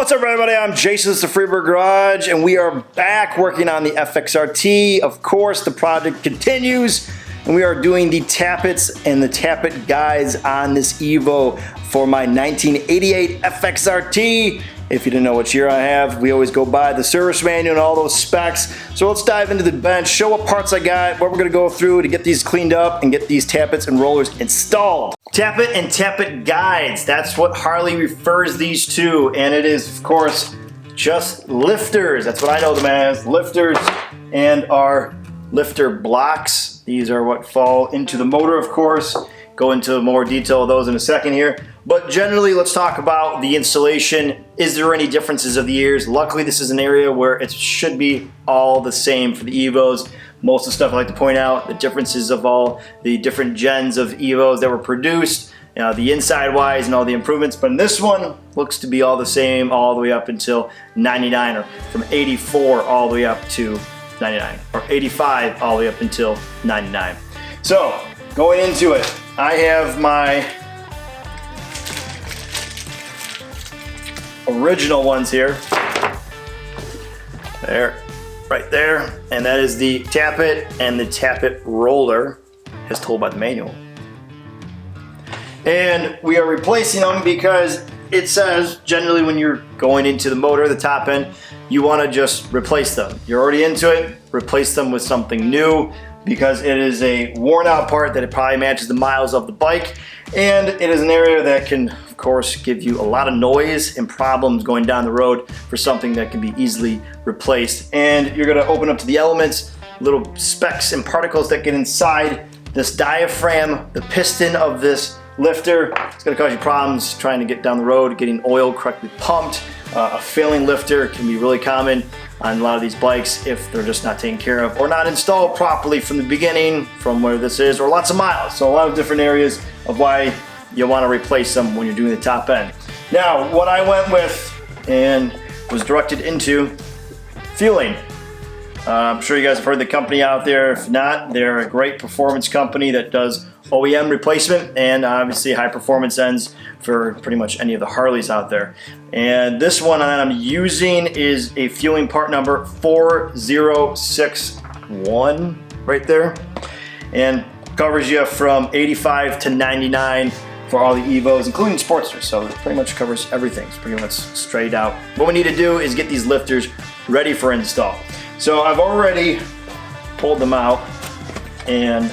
What's up, everybody? I'm Jason, this is the Freeburg Garage, and we are back working on the FXRT. Of course, the project continues, and we are doing the Tappets and the Tappet guides on this Evo for my 1988 FXRT. If you didn't know which year I have, we always go by the service manual and all those specs. So let's dive into the bench, show what parts I got, what we're gonna go through to get these cleaned up and get these tappets and rollers installed. Tappet and Tappet guides, that's what Harley refers these to. And it is, of course, just lifters. That's what I know them as, lifters, and our lifter blocks. These are what fall into the motor, of course. Go into more detail of those in a second here. But generally, let's talk about the installation. Is there any differences of the years? Luckily, this is an area where it should be all the same for the Evos. Most of the stuff I like to point out, the differences of all the different gens of Evos that were produced, the inside wise and all the improvements. But in this one, looks to be all the same all the way up until 99, or from 84 all the way up to 99, or 85 all the way up until 99. So, going into it, I have my original ones here. There, right there. And that is the Tappet and the Tappet roller, as told by the manual. And we are replacing them because it says generally when you're going into the motor, the top end, you want to just replace them. You're already into it, replace them with something new, because it is a worn out part that it probably matches the miles of the bike, and it is an area that can, of course, give you a lot of noise and problems going down the road for something that can be easily replaced. And you're going to open up to the elements, little specks and particles that get inside this diaphragm, the piston of this lifter. It's going to cause you problems trying to get down the road, getting oil correctly pumped. A failing lifter can be really common on a lot of these bikes if they're just not taken care of or not installed properly from the beginning, from where this is, or lots of miles. So a lot of different areas of why you want to replace them when you're doing the top end. Now, what I went with and was directed into fueling. I'm sure you guys have heard the company out there. If not, they're a great performance company that does OEM replacement and obviously high performance ends for pretty much any of the Harleys out there. And this one that I'm using is a fueling part number 4061 right there, and covers you from 85 to 99 for all the Evos, including Sportsters. So it pretty much covers everything. It's pretty much straight out. What we need to do is get these lifters ready for install. So I've already pulled them out, and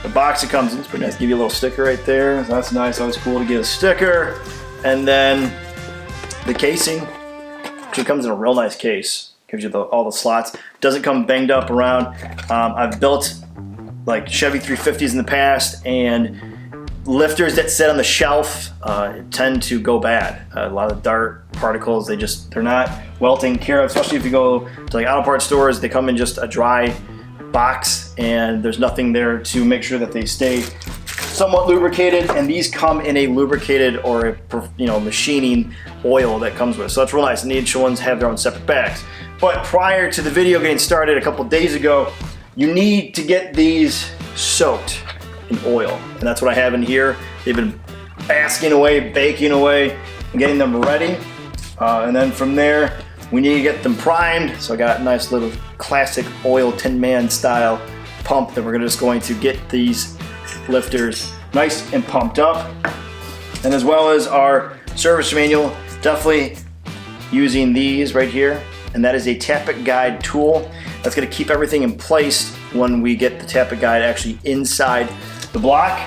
the box it comes in, it's pretty nice. Give you a little sticker right there. So that's nice. Always cool to get a sticker. And then the casing actually comes in a real nice case. Gives you all the slots. Doesn't come banged up around. I've built like Chevy 350s in the past, and lifters that sit on the shelf tend to go bad. A lot of dart particles, they're not well taken care of, especially if you go to like auto parts stores. They come in just a dry box and there's nothing there to make sure that they stay somewhat lubricated, and these come in a lubricated or a machining oil that comes with it. So it's real nice, and each ones have their own separate bags. But prior to the video getting started a couple days ago, you need to get these soaked in oil, and that's what I have in here. They've been basking away, baking away, and getting them ready. And then from there, we need to get them primed. So I got a nice little classic oil Tin Man style pump that we're just going to get these lifters nice and pumped up. And as well as our service manual, definitely using these right here. And that is a Tappet guide tool. That's gonna keep everything in place when we get the Tappet guide actually inside the block.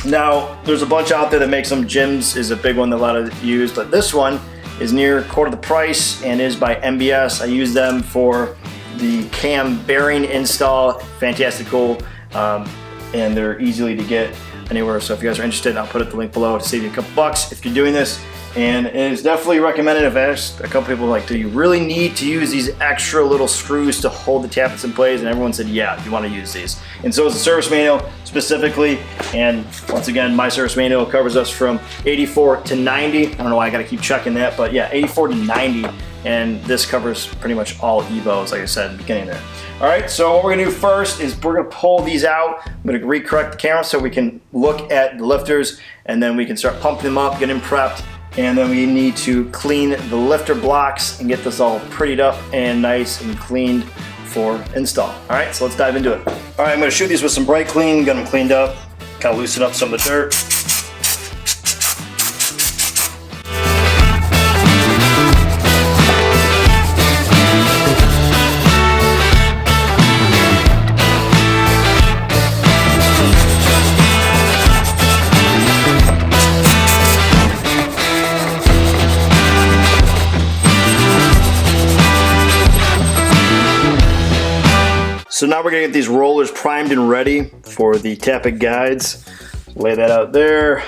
Now, there's a bunch out there that make some. Jim's is a big one that a lot of use, but this one is near a quarter the price and is by MBS. I use them for the cam bearing install. Fantastic tool, and they're easily to get anywhere. So if you guys are interested, I'll put the link below to save you a couple bucks if you're doing this. And it is definitely recommended. I've asked a couple people, like, do you really need to use these extra little screws to hold the tappets in place? And everyone said, yeah, you want to use these. And so is the service manual specifically. And once again, my service manual covers us from 84 to 90. I don't know why I got to keep checking that, but yeah, 84 to 90. And this covers pretty much all Evos, like I said at the beginning there. All right, so what we're gonna do first is we're gonna pull these out. I'm gonna recorrect the camera so we can look at the lifters, and then we can start pumping them up, get them prepped, And then we need to clean the lifter blocks and get this all prettied up and nice and cleaned for install. All right, so let's dive into it. All right, I'm gonna shoot these with some brake clean, get them cleaned up, kind of loosen up some of the dirt. So now we're gonna get these rollers primed and ready for the tappet guides. Lay that out there.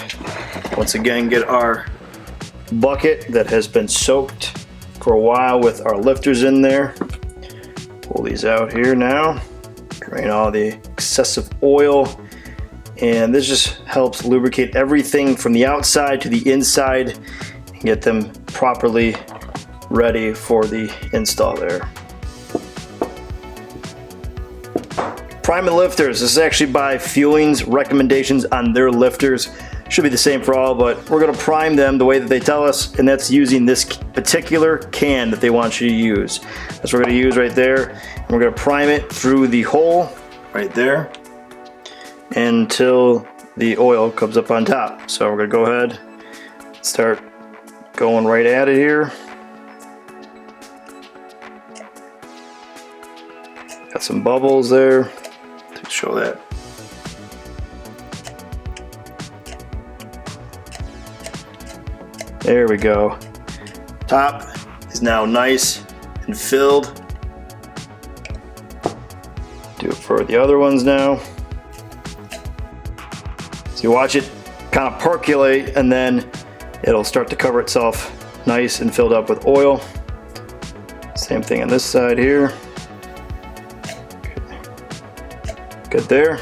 Once again, get our bucket that has been soaked for a while with our lifters in there. Pull these out here now. Drain all the excessive oil. And this just helps lubricate everything from the outside to the inside and get them properly ready for the install there. Prime and lifters. This is actually by Fueling's recommendations on their lifters. Should be the same for all, but we're gonna prime them the way that they tell us, and that's using this particular can that they want you to use. That's what we're gonna use right there. And we're gonna prime it through the hole right there until the oil comes up on top. So we're gonna go ahead and start going right at it here. Got some bubbles there. To show that. There we go. Top is now nice and filled. Do it for the other ones now. So you watch it kind of percolate and then it'll start to cover itself nice and filled up with oil. Same thing on this side here. Good there.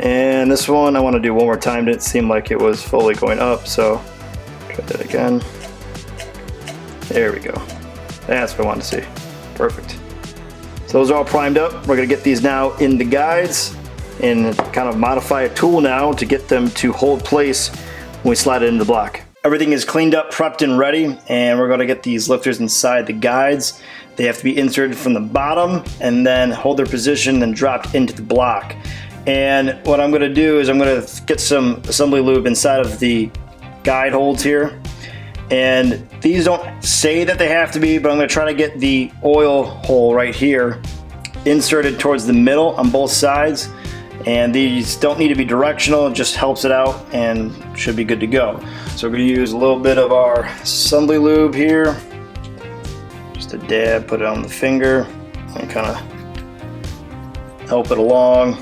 And this one I want to do one more time. Didn't seem like it was fully going up, so try that again. There we go. That's what I wanted to see. Perfect. So those are all primed up. We're going to get these now in the guides and kind of modify a tool now to get them to hold place when we slide it into the block. Everything is cleaned up, prepped, and ready, and we're going to get these lifters inside the guides. They have to be inserted from the bottom and then hold their position and dropped into the block. And what I'm going to do is I'm going to get some assembly lube inside of the guide holds here. And these don't say that they have to be, but I'm going to try to get the oil hole right here inserted towards the middle on both sides. And these don't need to be directional, it just helps it out and should be good to go. So we're going to use a little bit of our assembly lube here. Just a dab, put it on the finger and kind of help it along.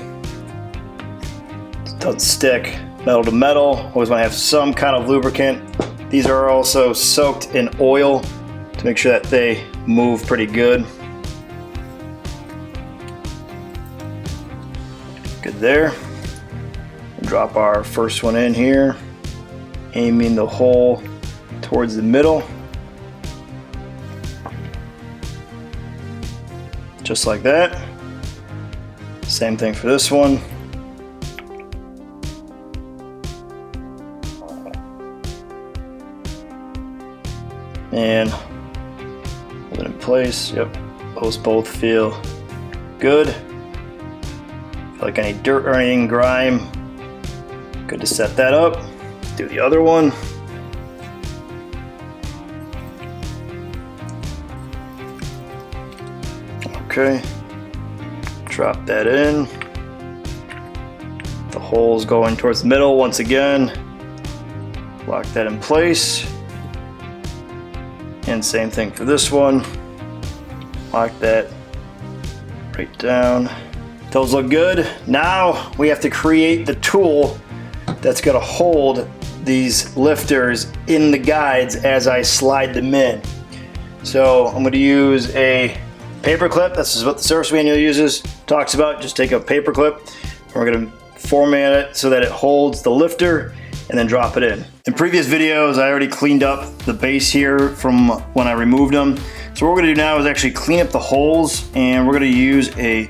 It doesn't stick metal to metal. Always want to have some kind of lubricant. These are also soaked in oil to make sure that they move pretty good. Good there. Drop our first one in here, aiming the hole towards the middle. Just like that. Same thing for this one. And hold it in place. Yep, those both feel good. Like any dirt or anything, grime, good to set that up. Do the other one. Okay, drop that in. The hole's going towards the middle once again. Lock that in place. And same thing for this one. Lock that right down. Those look good. Now we have to create the tool that's going to hold these lifters in the guides as I slide them in. So I'm going to use a paper clip. This is what the service manual uses, talks about. Just take a paper clip and we're going to format it so that it holds the lifter and then drop it in. In previous videos I already cleaned up the base here from when I removed them. So what we're going to do now is actually clean up the holes, and we're going to use a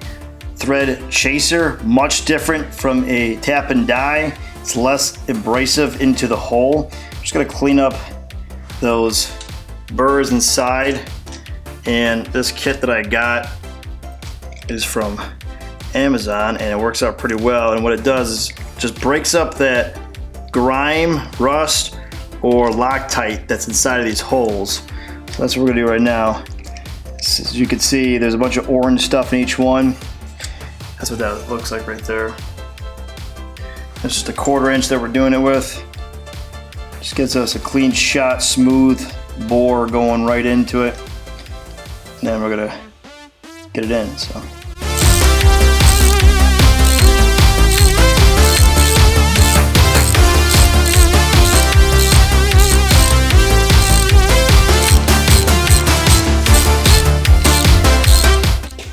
thread chaser, much different from a tap and die. It's less abrasive into the hole. Just Just gonna clean up those burrs inside. And this kit that I got is from Amazon, and it works out pretty well. And what it does is just breaks up that grime, rust, or Loctite that's inside of these holes. So that's what we're gonna do right now. As you can see, there's a bunch of orange stuff in each one. That's what that looks like right there. That's just a 1/4 inch that we're doing it with. Just gets us a clean shot, smooth bore going right into it. And then we're gonna get it in, so.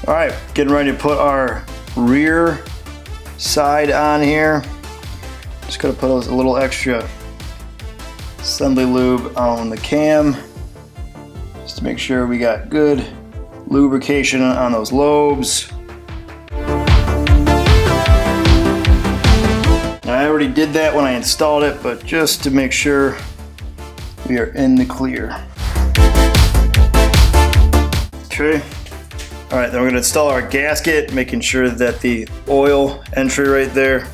All right, getting ready to put our rear side on here. Just gonna put a little extra assembly lube on the cam, just to make sure we got good lubrication on those lobes. Now, I already did that when I installed it, but just to make sure we are in the clear. Okay. All right, then we're gonna install our gasket, making sure that the oil entry right there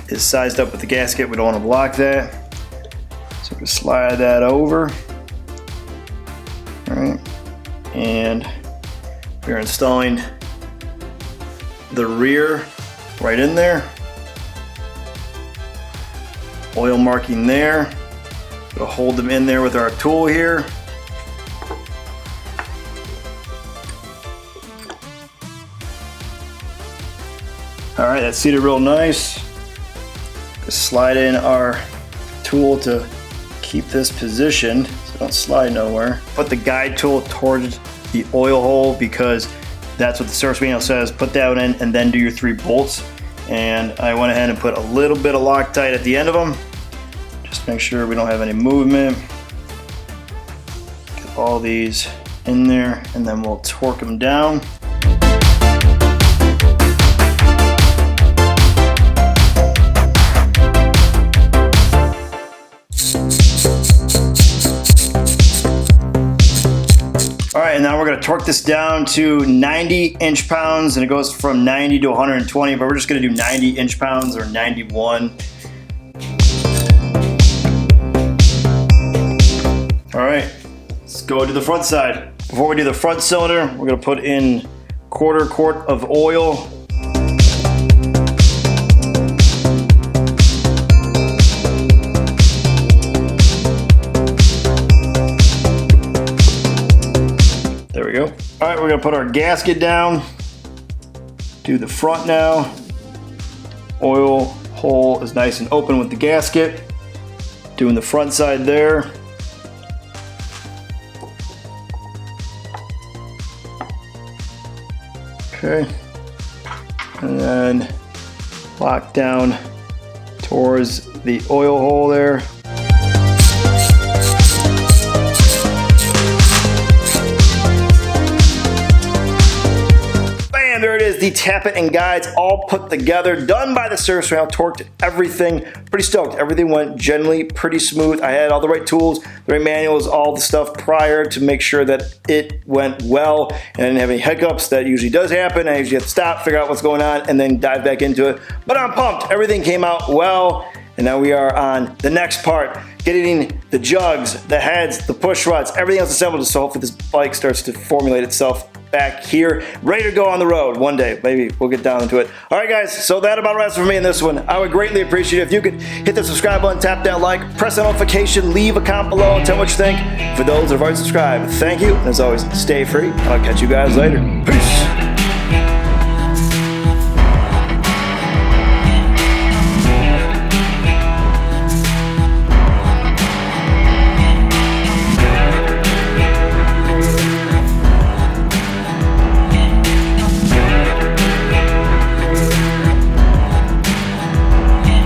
is sized up with the gasket. We don't want to block that. So we're gonna slide that over. All right, and we're installing the rear right in there. Oil marking there. We'll hold them in there with our tool here. All right, that's seated real nice. Just slide in our tool to keep this positioned so don't slide nowhere. Put the guide tool towards the oil hole because that's what the service manual says. Put that one in and then do your 3 bolts. And I went ahead and put a little bit of Loctite at the end of them. Just make sure we don't have any movement. Get all these in there and then we'll torque them down. All right, and now we're gonna torque this down to 90 inch-pounds, and it goes from 90 to 120, but we're just gonna do 90 inch-pounds or 91. All right, let's go to the front side. Before we do the front cylinder, we're gonna put in 1/4 quart of oil. There we go. All right, we're gonna put our gasket down. Do the front now. Oil hole is nice and open with the gasket. Doing the front side there. Okay. And then lock down towards the oil hole there. There it is, the tappet and guides all put together, done by the service manual, torqued everything. Pretty stoked. Everything went generally pretty smooth. I had all the right tools, the right manuals, all the stuff prior to make sure that it went well and I didn't have any hiccups. That usually does happen. I usually have to stop, figure out what's going on, and then dive back into it. But I'm pumped. Everything came out well. And now we are on the next part, getting the jugs, the heads, the push rods, everything else assembled, so hopefully this bike starts to formulate itself back here, ready to go on the road one day. Maybe we'll get down into it. All right, guys, so that about wraps it for me in this one. I would greatly appreciate it if you could hit the subscribe button, tap that like, press that notification, leave a comment below, and tell me what you think. For those that have already subscribed, thank you. And as always, stay free. I'll catch you guys later.